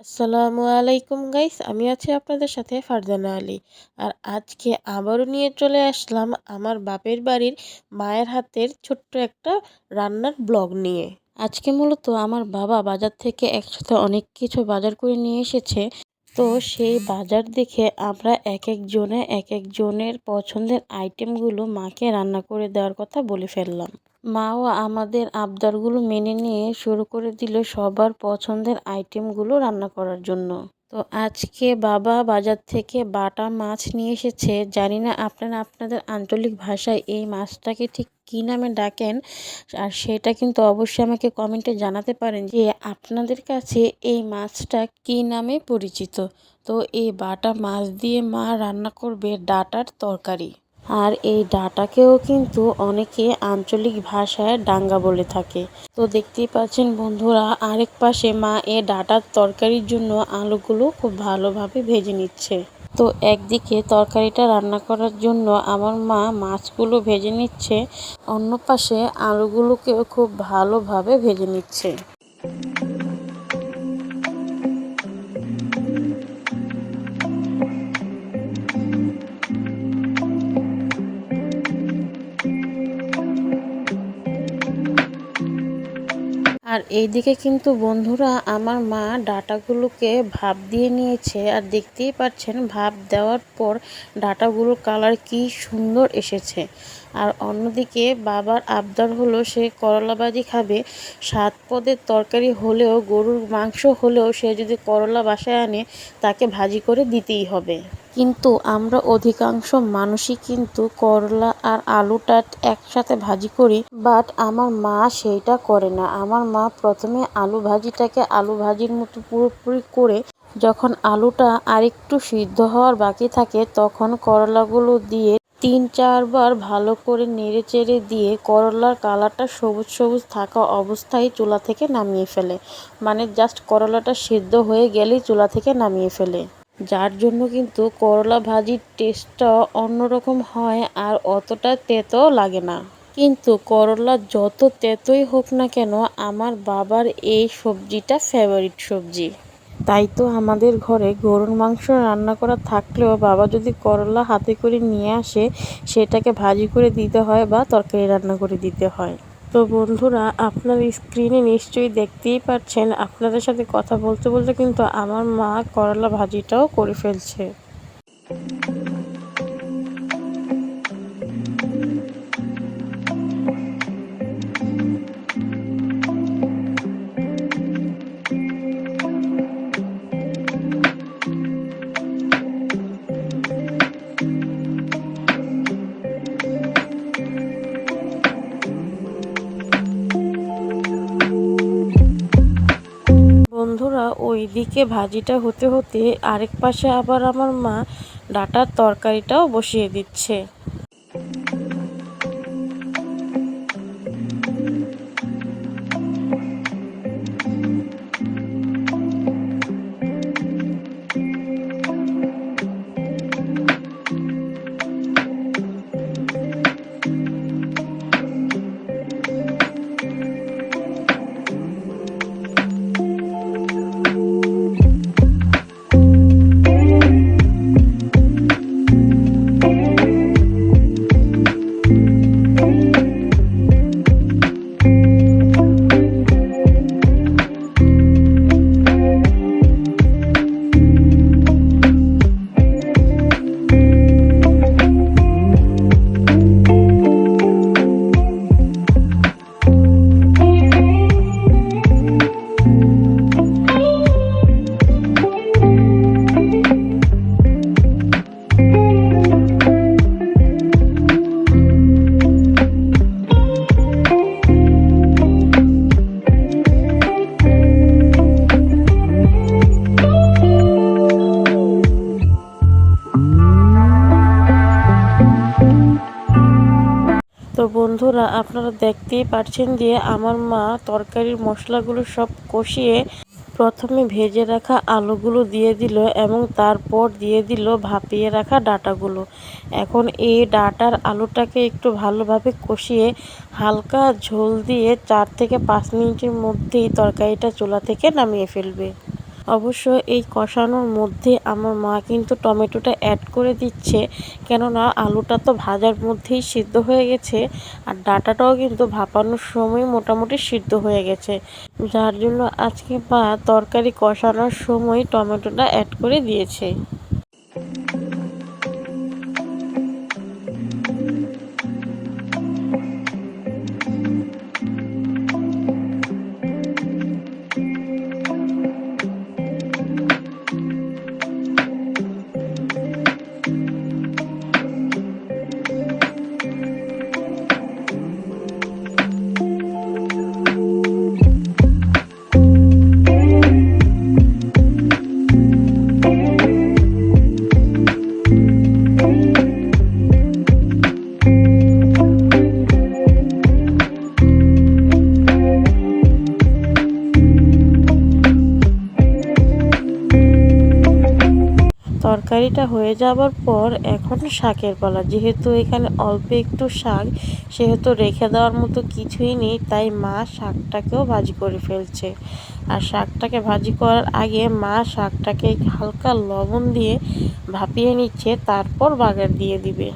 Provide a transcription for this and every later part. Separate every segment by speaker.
Speaker 1: আসসালামু আলাইকুম গাইস, আমি আছি আপনাদের সাথে ফারজানা আলী। আর আজকে আবারও নিয়ে চলে আসলাম আমার বাপের বাড়ির মায়ের হাতের ছোট্ট একটা রান্নার ব্লগ নিয়ে। আজকে মূলত আমার বাবা বাজার থেকে একসাথে অনেক কিছু বাজার করে নিয়ে এসেছে। তো সেই বাজার দেখে আমরা এক একজনের পছন্দের আইটেমগুলো মাকে রান্না করে দেওয়ার কথা বলে ফেললাম। মাও আমাদের আবদারগুলো মেনে নিয়ে শুরু করে দিল সবার পছন্দের আইটেমগুলো রান্না করার জন্য। তো আজকে বাবা বাজার থেকে বাটা মাছ নিয়ে এসেছে। জানি না আপনারা আপনাদের আঞ্চলিক ভাষায় এই মাছটাকে ঠিক কী নামে ডাকেন, আর সেটা কিন্তু অবশ্যই আমাকে কমেন্টে জানাতে পারেন যে আপনাদের কাছে এই মাছটা কী নামে পরিচিত। তো এই বাটা মাছ দিয়ে মা রান্না করবে ডাঁটার তরকারি। আর এই ডাঁটাকেও কিন্তু অনেকে আঞ্চলিক ভাষায় ডাঙ্গা বলে থাকে। তো দেখতেই পাচ্ছেন বন্ধুরা, আরেক পাশে মা এই ডাঁটার তরকারির জন্য আলুগুলো খুব ভালোভাবে ভেজে নিচ্ছে। তো একদিকে তরকারিটা রান্না করার জন্য আমার মা মাছগুলো ভেজে নিচ্ছে, অন্য পাশে আলুগুলোকেও খুব ভালোভাবে ভেজে নিচ্ছে। আর এইদিকে কিন্তু বন্ধুরা আমার মা ডাঁটাগুলোকে ভাপ দিয়ে নিয়েছে, আর দেখতেই পাচ্ছেন ভাপ দেওয়ার পর ডাঁটাগুলোর কালার কি সুন্দর এসেছে। আর অন্যদিকে বাবার আবদার হলো সে করলা ভাজি খাবে। 7 পদের তরকারি হলেও, গরুর মাংস হলেও সে যদি করলা বাসায় আনে তাকে ভাজি করে দিতেই হবে। কিন্তু আমরা অধিকাংশ মানুষই কিন্তু করলা আর আলুটা একসাথে ভাজি করি, বাট আমার মা সেইটা করে না। আমার মা প্রথমে আলু ভাজিটাকে আলু ভাজির মতো পুরোপুরি করে, যখন আলুটা আরেকটু সিদ্ধ হওয়ার বাকি থাকে তখন করলাগুলো দিয়ে 3-4 বার ভালো করে নেড়ে চেড়ে দিয়ে করলার কালারটা সবুজ সবুজ থাকা অবস্থায় চুলা থেকে নামিয়ে ফেলে। মানে জাস্ট করলাটা সিদ্ধ হয়ে গেলেই চুলা থেকে নামিয়ে ফেলে, যার জন্য কিন্তু করলা ভাজির টেস্টটা অন্যরকম হয় আর অতটা তেতো লাগে না। কিন্তু করলা যত তেতোই হোক না কেন, আমার বাবার এই সবজিটা ফেভারিট সবজি। তাই তো আমাদের ঘরে গরুর মাংস রান্না করা থাকলেও বাবা যদি করলা হাতে করে নিয়ে আসে সেটাকে ভাজি করে দিতে হয় বা তরকারি রান্না করে দিতে হয়। তো বন্ধুরা, আপনার স্ক্রিনে নিশ্চয়ই দেখতেই পাচ্ছেন, আপনাদের সাথে কথা বলতে বলতে কিন্তু আমার মা করলা ভাজিটাও করে ফেলছে। বন্ধুরা, ওইদিকে ভাজিটা হতে হতে আরেক পাশে আবার আমার মা ডাঁটার তরকারিটাও বসিয়ে দিচ্ছে। তো বন্ধুরা, আপনারা দেখতেই পাচ্ছেন যে আমার মা তরকারির মশলাগুলো সব কষিয়ে প্রথমে ভেজে রাখা আলুগুলো দিয়ে দিল এবং তারপর দিয়ে দিল ভাপিয়ে রাখা ডাঁটাগুলো। এখন এই ডাঁটার আলুটাকে একটু ভালোভাবে কষিয়ে হালকা ঝোল দিয়ে 4 থেকে 5 মিনিটের মধ্যেই তরকারিটা চুলা থেকে নামিয়ে ফেলবে। অবশ্য এই কষানোর মধ্যে আমার মা কিন্তু টমেটোটা অ্যাড করে দিচ্ছে, কেননা আলুটা তো ভাজার মধ্যেই সিদ্ধ হয়ে গেছে আর ডাঁটাটাও কিন্তু ভাপানোর সময় মোটামুটি সিদ্ধ হয়ে গেছে, যার জন্য আজকে মা তরকারি কষানোর সময় টমেটোটা অ্যাড করে দিয়েছে। তরকারিটা হয়ে যাওয়ার পর এখন শাকের পালা। যেহেতু এখানে অল্প একটু শাক, সেহেতু রেখে দেওয়ার মতো কিছুই নেই, তাই মা শাকটাকেও ভাজি করে ফেলছে। আর শাকটাকে ভাজি করার আগে মা শাকটাকে হালকা লবণ দিয়ে ভাপিয়ে নিচ্ছে, তারপর বাগার দিয়ে দিবে।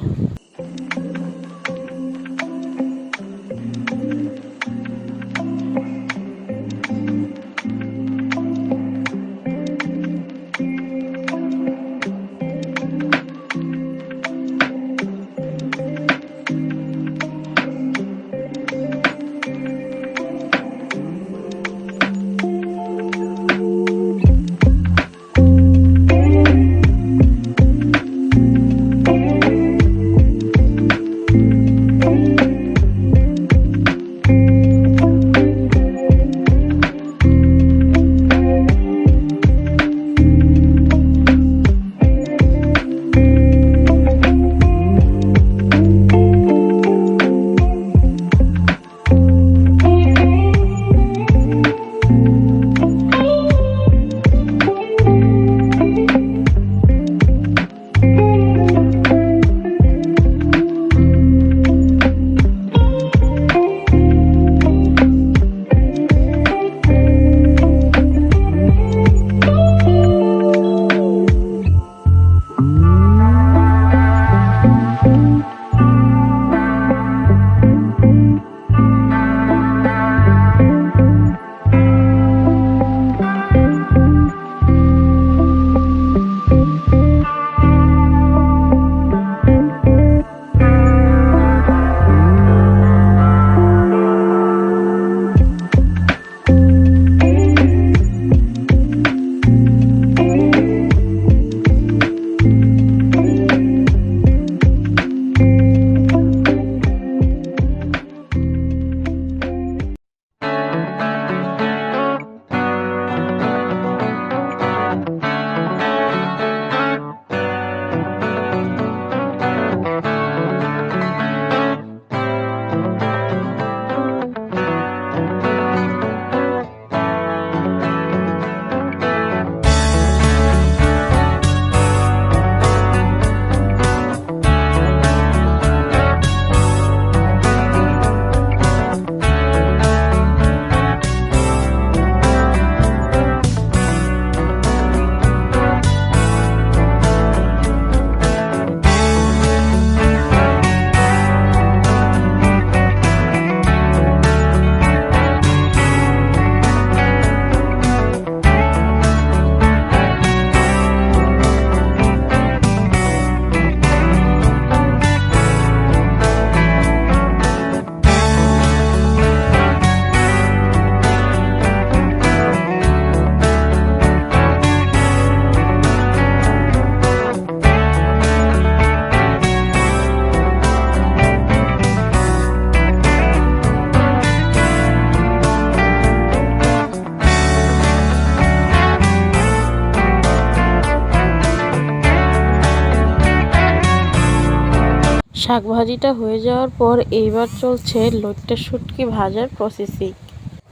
Speaker 1: শাক ভাজিটা হয়ে যাওয়ার পর এইবার চলছে লইট্টা শুটকি ভাজার প্রসেসিং।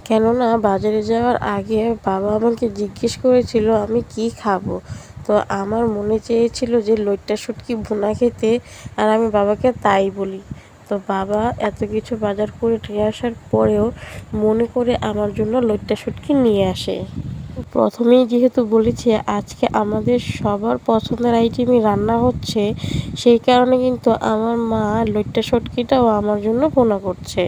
Speaker 1: কেননা বাজারে যাওয়ার আগে বাবা আমাকে জিজ্ঞেস করেছিল আমি কি খাবো, তো আমার মনে চেয়েছিল যে লইট্টা শুটকি ভুনা খেতে, আর আমি বাবাকে তাই বলি। তো বাবা এত কিছু বাজার করে নিয়ে আসার পরেও মনে করে আমার জন্য লইট্টা শুটকি নিয়ে আসে। প্রথমেই যেহেতু বলেছি আজকে আমাদের সবার পছন্দের আইটেমই রান্না হচ্ছে, সেই কারণে কিন্তু আমার মা লইট্টা শুটকিটাও আমার জন্য ভুনা করছে।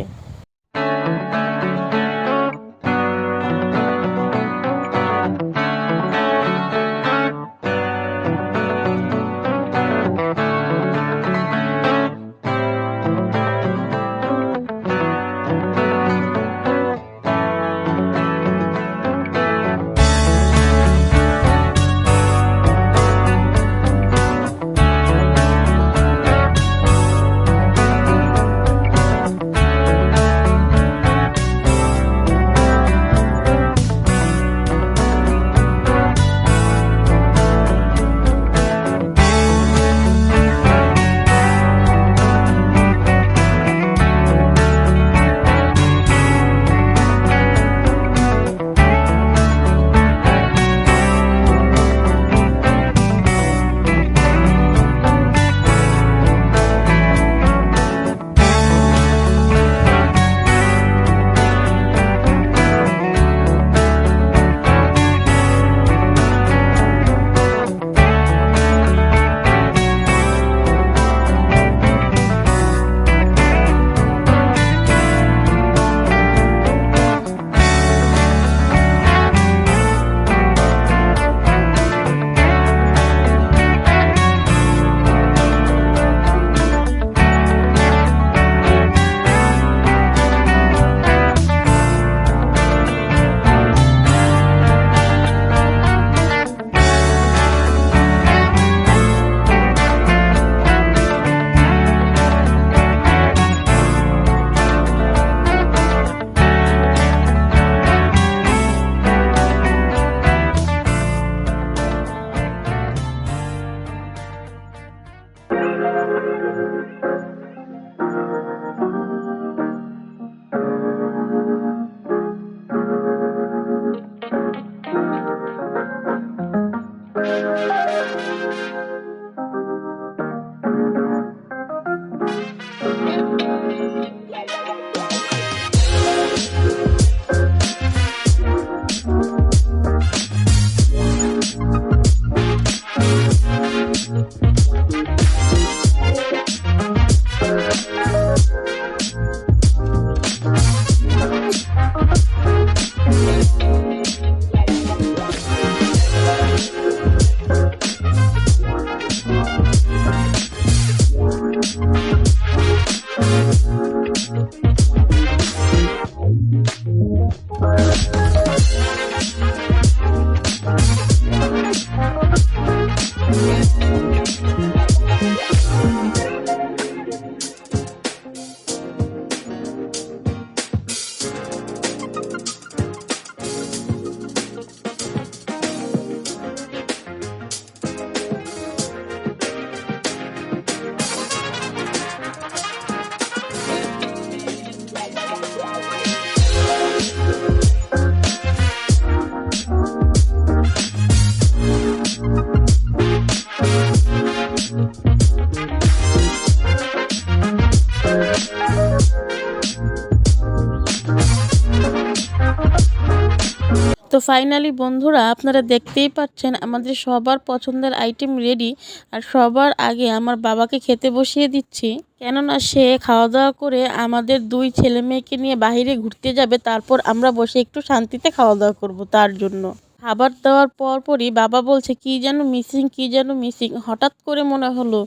Speaker 1: তো ফাইনালি বন্ধুরা আপনারা দেখতেই পাচ্ছেন আমাদের সবার পছন্দের আইটেম রেডি। আর সবার আগে আমার বাবাকে খেতে বসিয়ে দিচ্ছি, কেননা সে খাওয়া দাওয়া করে আমাদের দুই ছেলে মেয়েকে নিয়ে বাইরে ঘুরতে যাবে, তারপর আমরা বসে একটু শান্তিতে খাওয়া দাওয়া করব। তার জন্য খাবার দেওয়ার পরপরই বাবা বলছে কি যেন মিসিং। হঠাৎ করে মনে হলো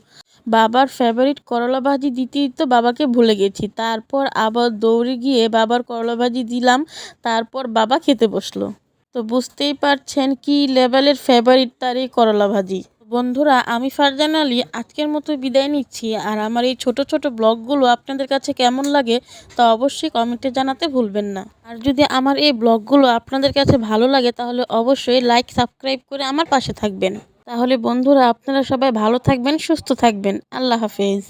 Speaker 1: বাবার ফেভারিট করলা ভাজি দিতেই তো বাবাকে ভুলে গেছি। তারপর আবার দৌড়ে গিয়ে বাবার করলা ভাজি দিলাম, তারপর বাবা খেতে বসলো। তো বুঝতেই পারছেন কি লেভেলের ফেভারিট তার এই করলা ভাজি। বন্ধুরা আমি ফারজানা আলী আজকের মতো বিদায় নিচ্ছি। আর আমার এই ছোট ছোট ব্লগগুলো আপনাদের কাছে কেমন লাগে তা অবশ্যই কমেন্টে জানাতে ভুলবেন না। আর যদি আমার এই ব্লগগুলো আপনাদের কাছে ভালো লাগে তাহলে অবশ্যই লাইক সাবস্ক্রাইব করে আমার পাশে থাকবেন। তাহলে বন্ধুরা আপনারা সবাই ভালো থাকবেন, সুস্থ থাকবেন। আল্লাহ হাফেজ।